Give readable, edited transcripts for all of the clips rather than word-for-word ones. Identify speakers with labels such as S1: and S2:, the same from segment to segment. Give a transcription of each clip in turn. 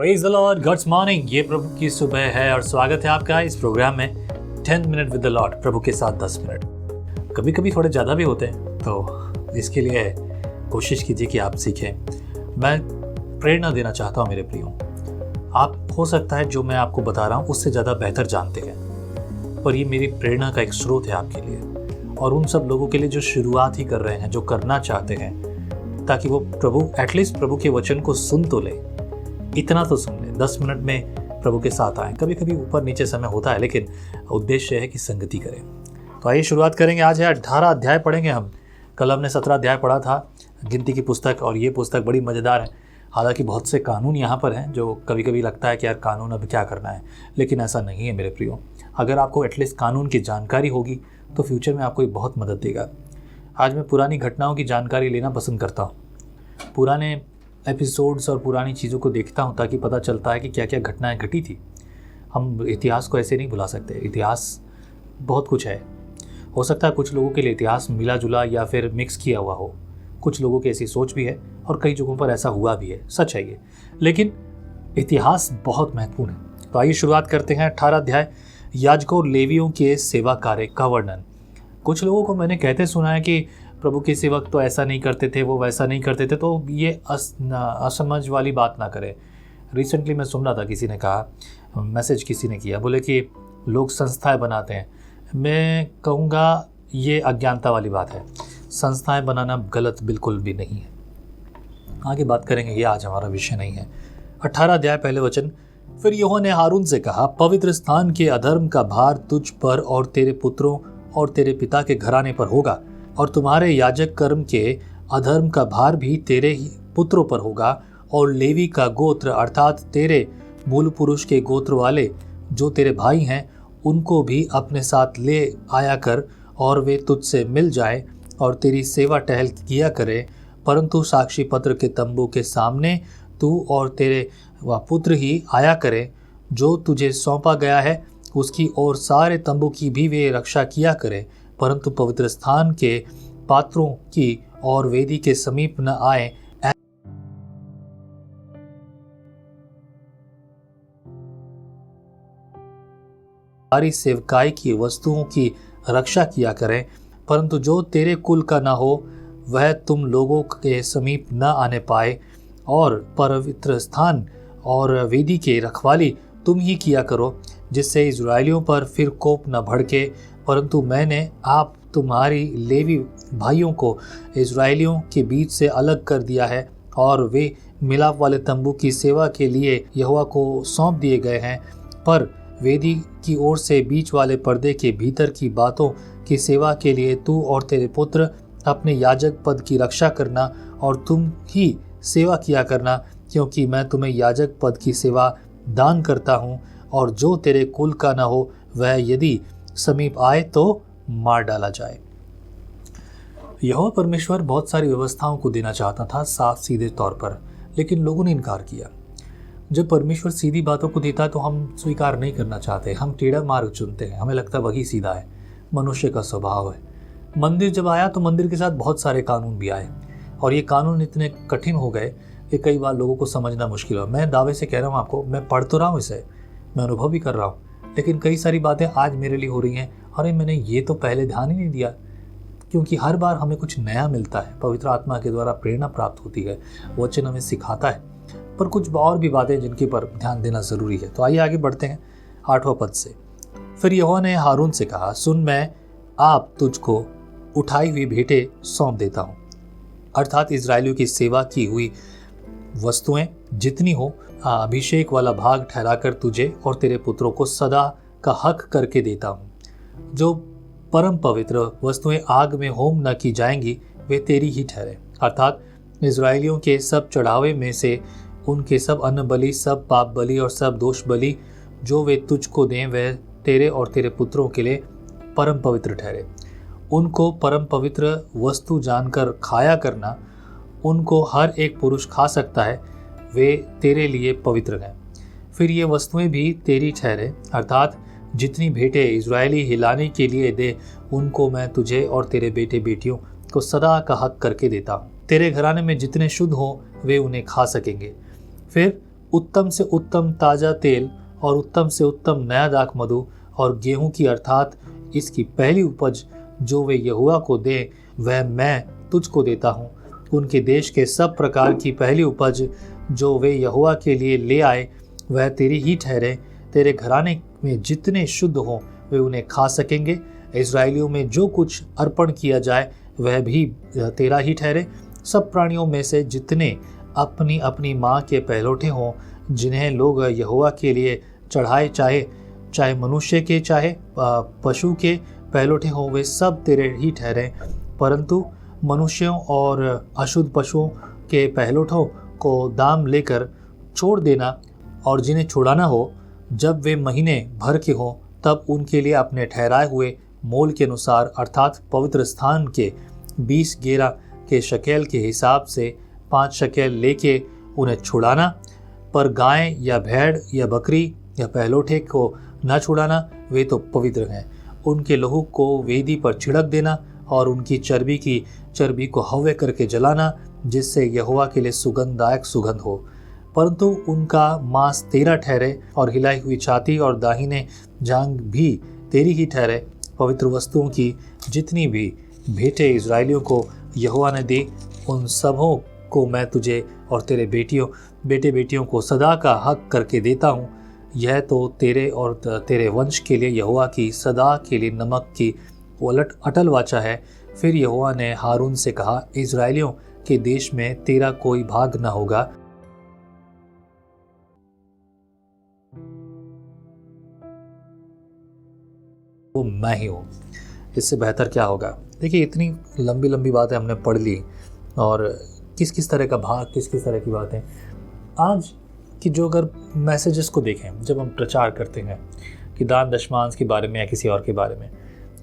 S1: Praise the Lord, good morning. ये प्रभु की सुबह है और स्वागत है आपका इस प्रोग्राम में 10 मिनट विद द लॉर्ड, प्रभु के साथ 10 मिनट। कभी कभी थोड़े ज़्यादा भी होते हैं, तो इसके लिए कोशिश कीजिए कि आप सीखें। मैं प्रेरणा देना चाहता हूँ मेरे प्रियो। आप हो सकता है जो मैं आपको बता रहा हूँ उससे ज़्यादा बेहतर जानते हैं, पर ये मेरी प्रेरणा का एक स्रोत है आपके लिए और उन सब लोगों के लिए जो शुरुआत ही कर रहे हैं, जो करना चाहते हैं, ताकि वो एटलीस्ट प्रभु के वचन को सुन तो ले, इतना तो सुन ले, 10 मिनट में प्रभु के साथ आए। कभी कभी ऊपर नीचे समय होता है, लेकिन उद्देश्य है कि संगति करें। तो आइए शुरुआत करेंगे। आज है 18 अध्याय पढ़ेंगे हम। कल हमने 17 अध्याय पढ़ा था गिनती की पुस्तक, और ये पुस्तक बड़ी मज़ेदार है। हालांकि बहुत से कानून यहाँ पर हैं जो कभी कभी लगता है कि यार कानून अब क्या करना है, लेकिन ऐसा नहीं है मेरे प्रियो। अगर आपको एटलीस्ट कानून की जानकारी होगी तो फ्यूचर में आपको ये बहुत मदद देगा। आज मैं पुरानी घटनाओं की जानकारी लेना पसंद करता हूँ। पुराने एपिसोड्स और पुरानी चीज़ों को देखता हूँ ताकि पता चलता है कि क्या क्या घटनाएं घटी थी। हम इतिहास को ऐसे नहीं भुला सकते। इतिहास बहुत कुछ है। हो सकता है कुछ लोगों के लिए इतिहास मिला जुला या फिर मिक्स किया हुआ हो। कुछ लोगों की ऐसी सोच भी है और कई जगहों पर ऐसा हुआ भी है, सच है ये। लेकिन इतिहास बहुत महत्वपूर्ण है। तो आइए शुरुआत करते हैं। 18 अध्याय, याजकों और लेवियों के सेवा कार्य का वर्णन। कुछ लोगों को मैंने कहते सुना है कि प्रभु के सेवक तो ऐसा नहीं करते थे, वो वैसा नहीं करते थे, तो ये असमझ वाली बात ना करें। रिसेंटली मैं सुन रहा था, किसी ने कहा, मैसेज किसी ने किया, बोले कि लोग संस्थाएं बनाते हैं। मैं कहूँगा ये अज्ञानता वाली बात है। संस्थाएं बनाना गलत बिल्कुल भी नहीं है। आगे बात करेंगे, ये आज हमारा विषय नहीं है। 18 अध्याय पहले वचन, फिर यहोवा ने हारून से कहा, पवित्र स्थान के अधर्म का भार तुझ पर और तेरे पुत्रों और तेरे पिता के घराने पर होगा, और तुम्हारे याजक कर्म के अधर्म का भार भी तेरे ही पुत्रों पर होगा। और लेवी का गोत्र अर्थात तेरे मूल पुरुष के गोत्र वाले जो तेरे भाई हैं, उनको भी अपने साथ ले आया कर, और वे तुझसे मिल जाए और तेरी सेवा टहल किया करे। परंतु साक्षी पत्र के तंबू के सामने तू और तेरे वह पुत्र ही आया करे, जो तुझे सौंपा गया है उसकी, और सारे तंबू की भी वे रक्षा किया करे। परंतु पवित्र स्थान के पात्रों की और वेदी के समीप न आए। सारी सेवकाई की वस्तुओं की रक्षा किया करें। परंतु जो तेरे कुल का न हो वह तुम लोगों के समीप न आने पाए। और पवित्र स्थान और वेदी के रखवाली तुम ही किया करो, जिससे इजराइलियों पर फिर कोप न भड़के। परंतु मैंने आप तुम्हारी लेवी भाइयों को इजराइलियों के बीच से अलग कर दिया है, और वे मिलाप वाले तंबू की सेवा के लिए यहोवा को सौंप दिए गए हैं। पर वेदी की ओर से बीच वाले पर्दे के भीतर की बातों की सेवा के लिए तू और तेरे पुत्र अपने याजक पद की रक्षा करना, और तुम ही सेवा किया करना, क्योंकि मैं तुम्हें याजक पद की सेवा दान करता हूँ। और जो तेरे कुल का न हो वह यदि समीप आए तो मार डाला जाए। यहोवा परमेश्वर बहुत सारी व्यवस्थाओं को देना चाहता था साफ सीधे तौर पर, लेकिन लोगों ने इनकार किया। जब परमेश्वर सीधी बातों को देता है तो हम स्वीकार नहीं करना चाहते, हम टेढ़ा मार्ग चुनते हैं। हमें लगता है वही सीधा है, मनुष्य का स्वभाव है। मंदिर जब आया तो मंदिर के साथ बहुत सारे कानून भी आए, और ये कानून इतने कठिन हो गए कि कई बार लोगों को समझना मुश्किल हो। मैं दावे से कह रहा हूँ आपको, मैं पढ़ तो रहा हूँ इसे, मैं अनुभव भी कर रहा हूँ, लेकिन कई सारी बातें आज मेरे लिए हो रही हैं, अरे मैंने ये तो पहले ध्यान ही नहीं दिया। क्योंकि हर बार हमें कुछ नया मिलता है, पवित्र आत्मा के द्वारा प्रेरणा प्राप्त होती है, वचन हमें सिखाता है, पर कुछ और भी बातें जिनके पर ध्यान देना ज़रूरी है। तो आइए आगे बढ़ते हैं 8वां पद से। फिर यहोवा ने हारून से कहा, सुन, मैं आप तुझको उठाई हुई भेंटें सौंप देता हूँ, अर्थात इजराइलियों की सेवा की हुई वस्तुएं जितनी हो, अभिषेक वाला भाग ठहराकर तुझे और तेरे पुत्रों को सदा का हक करके देता हूँ। जो परम पवित्र वस्तुएं आग में होम न की जाएंगी वे तेरी ही ठहरे, अर्थात इजराइलियों के सब चढ़ावे में से उनके सब अन्न बलि, सब पाप बलि और सब दोष बलि जो वे तुझको दें, वह तेरे और तेरे पुत्रों के लिए परम पवित्र ठहरे। उनको परम पवित्र वस्तु जानकर खाया करना। उनको हर एक पुरुष खा सकता है, वे तेरे लिए पवित्र हैं। फिर ये वस्तुएं भी तेरी ठहरे, अर्थात जितनी भेंटें इजरायली हिलाने के लिए दे, उनको मैं तुझे और तेरे बेटे बेटियों को सदा का हक करके देता हूँ। तेरे घराने में जितने शुद्ध हों वे उन्हें खा सकेंगे। फिर उत्तम से उत्तम ताज़ा तेल और उत्तम से उत्तम नया दाख मधु और गेहूं की अर्थात इसकी पहली उपज जो वे यहोवा को दे वह मैं तुझको देता हूँ। उनके देश के सब प्रकार की पहली उपज जो वे यहोवा के लिए ले आए वह तेरी ही ठहरे। तेरे घराने में जितने शुद्ध हों वे उन्हें खा सकेंगे। इस्राएलियों में जो कुछ अर्पण किया जाए वह भी तेरा ही ठहरे। सब प्राणियों में से जितने अपनी अपनी माँ के पहलौठे हों जिन्हें लोग यहोवा के लिए चढ़ाए, चाहे मनुष्य के चाहे पशु के पहलौठे हों वे सब तेरे ही ठहरे। परंतु मनुष्यों और अशुद्ध पशुओं के पहलौठों को दाम लेकर छोड़ देना, और जिन्हें छुड़ाना हो जब वे महीने भर के हों तब उनके लिए अपने ठहराए हुए मोल के अनुसार अर्थात पवित्र स्थान के 20 गेरा के शकेल के हिसाब से 5 शकेल लेके उन्हें छुड़ाना। पर गाय या भेड़ या बकरी या पहलौठे को न छुड़ाना, वे तो पवित्र हैं। उनके लहू को वेदी पर छिड़क देना और उनकी चर्बी को हव्य करके जलाना, जिससे यहोवा के लिए सुगंधदायक सुगंध हो। परंतु उनका मांस तेरा ठहरे और हिलाई हुई छाती और दाहिने जांघ भी तेरी ही ठहरे। पवित्र वस्तुओं की जितनी भी भेंटें इजरायलियों को यहोवा ने दी उन सबों को मैं तुझे और तेरे बेटे बेटियों को सदा का हक करके देता हूँ। यह तो तेरे और तेरे वंश के लिए यहोवा की सदा के लिए नमक की अटल वाचा है। फिर यहोवा ने हारून से कहा, इजरायलियों के देश में तेरा कोई भाग न होगा। वो मैं ही हूँ। इससे बेहतर क्या होगा। देखिए, इतनी लंबी लंबी बातें हमने पढ़ ली और किस किस तरह का भाग, किस किस तरह की बातें। आज की जो अगर मैसेजेस को देखें, जब हम प्रचार करते हैं कि दान दशमांश के बारे में या किसी और के बारे में,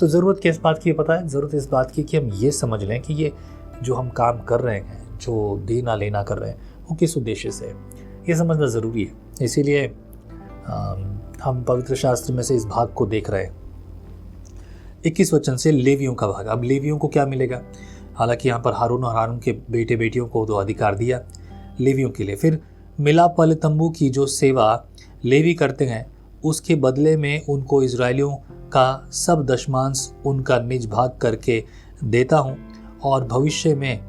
S1: तो ज़रूरत किस बात की पता है? ज़रूरत इस बात की कि हम ये समझ लें कि ये जो हम काम कर रहे हैं, जो देना लेना कर रहे हैं, वो किस उद्देश्य से है, ये समझना ज़रूरी है। इसीलिए हम पवित्र शास्त्र में से इस भाग को देख रहे हैं। 21 वचन से लेवियों का भाग। अब लेवियों को क्या मिलेगा? हालांकि यहाँ पर हारून और हारून के बेटे बेटियों को तो अधिकार दिया लेवियों के लिए। फिर मिलाप वाले तंबू की जो सेवा लेवी करते हैं उसके बदले में उनको इजरायलियों का सब दशमांश उनका निज भाग करके देता हूँ। और भविष्य में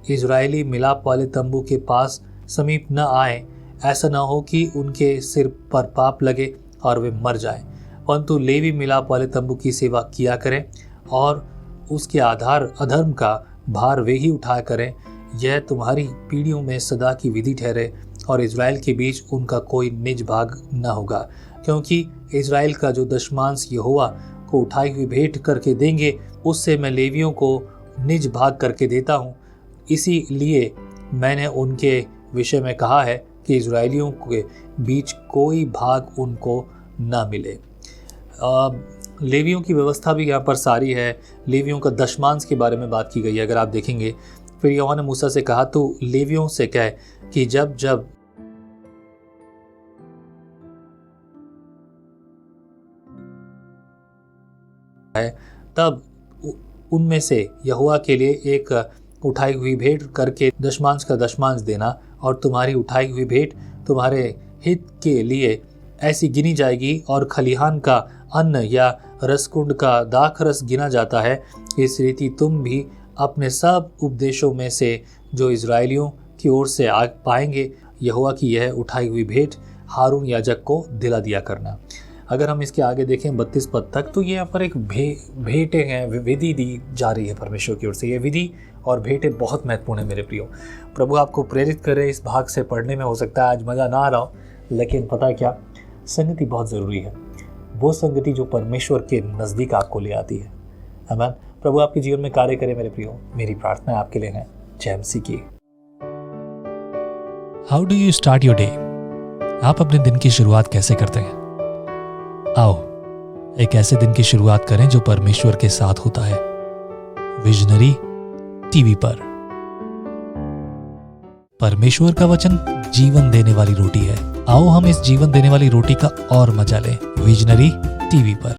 S1: इजरायली मिलाप वाले तंबू के पास समीप न आए, ऐसा न हो कि उनके सिर पर पाप लगे और वे मर जाएं। परंतु लेवी मिलाप वाले तंबू की सेवा किया करें और उसके आधार अधर्म का भार वे ही उठाया करें। यह तुम्हारी पीढ़ियों में सदा की विधि ठहरे और इजराइल के बीच उनका कोई निज भाग न होगा, क्योंकि इजराइल का जो दशमांश यहोवा को उठाई हुई भेंट करके देंगे उससे मैं लेवियों को निज भाग करके देता हूँ। इसीलिए मैंने उनके विषय में कहा है कि इजराइलियों के बीच कोई भाग उनको न मिले। लेवियों की व्यवस्था भी यहाँ पर सारी है। लेवियों का दशमांश के बारे में बात की गई है। अगर आप देखेंगे, फिर यहोवा ने मूसा से कहा, तो लेवियों से कह कि जब जब है तब उनमें से यहोवा के लिए एक उठाई हुई भेंट करके दशमांश का दशमांश देना, और तुम्हारी उठाई हुई भेंट तुम्हारे हित के लिए ऐसी गिनी जाएगी। और खलिहान का अन्न या रसकुंड का दाखरस गिना जाता है। इस रीति तुम भी अपने सब उपदेशों में से जो इजरायलियों की ओर से आ पाएंगे यहोवा की यह उठाई हुई भेंट हारून याजक को दिला दिया करना। अगर हम इसके आगे देखें 32 पद तक, तो ये यहाँ पर एक भेंटें हैं, विधि दी जा रही है परमेश्वर की ओर से। ये विधि और भेंटें बहुत महत्वपूर्ण है मेरे प्रियो। प्रभु आपको प्रेरित करे इस भाग से पढ़ने में। हो सकता है आज मज़ा ना आ रहा हो, लेकिन पता है क्या, संगति बहुत ज़रूरी है। वो संगति जो परमेश्वर के नज़दीक आपको ले आती है। आमीन। प्रभु आपके जीवन में कार्य करे मेरे प्रियो। मेरी प्रार्थना आपके लिए है। जय मसीह की।
S2: How do you start your day? आप अपने दिन की शुरुआत कैसे करते हैं? आओ एक ऐसे दिन की शुरुआत करें जो परमेश्वर के साथ होता है। विजनरी टीवी पर। परमेश्वर का वचन जीवन देने वाली रोटी है। आओ हम इस जीवन देने वाली रोटी का और मजा लें। विजनरी टीवी पर।